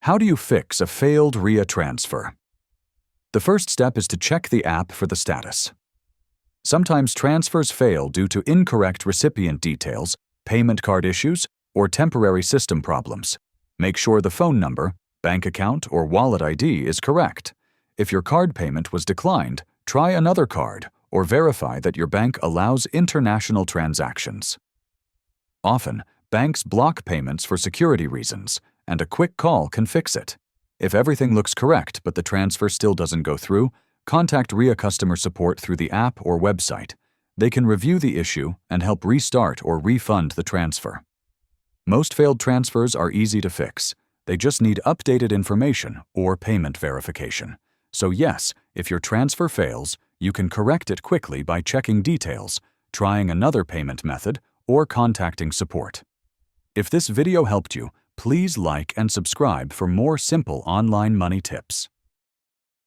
How do you fix a failed Ria transfer? The first step is to check the app for the status. Sometimes transfers fail due to incorrect recipient details, payment card issues, or temporary system problems. Make sure the phone number, bank account, or wallet ID is correct. If your card payment was declined, try another card or verify that your bank allows international transactions. Often, banks block payments for security reasons, and a quick call can fix it. If everything looks correct but the transfer still doesn't go through, contact Ria customer support through the app or website. They can review the issue and help restart or refund the transfer. Most failed transfers are easy to fix. They just need updated information or payment verification. So yes, if your transfer fails, you can correct it quickly by checking details, trying another payment method, or contacting support. If this video helped you, please like and subscribe for more simple online money tips.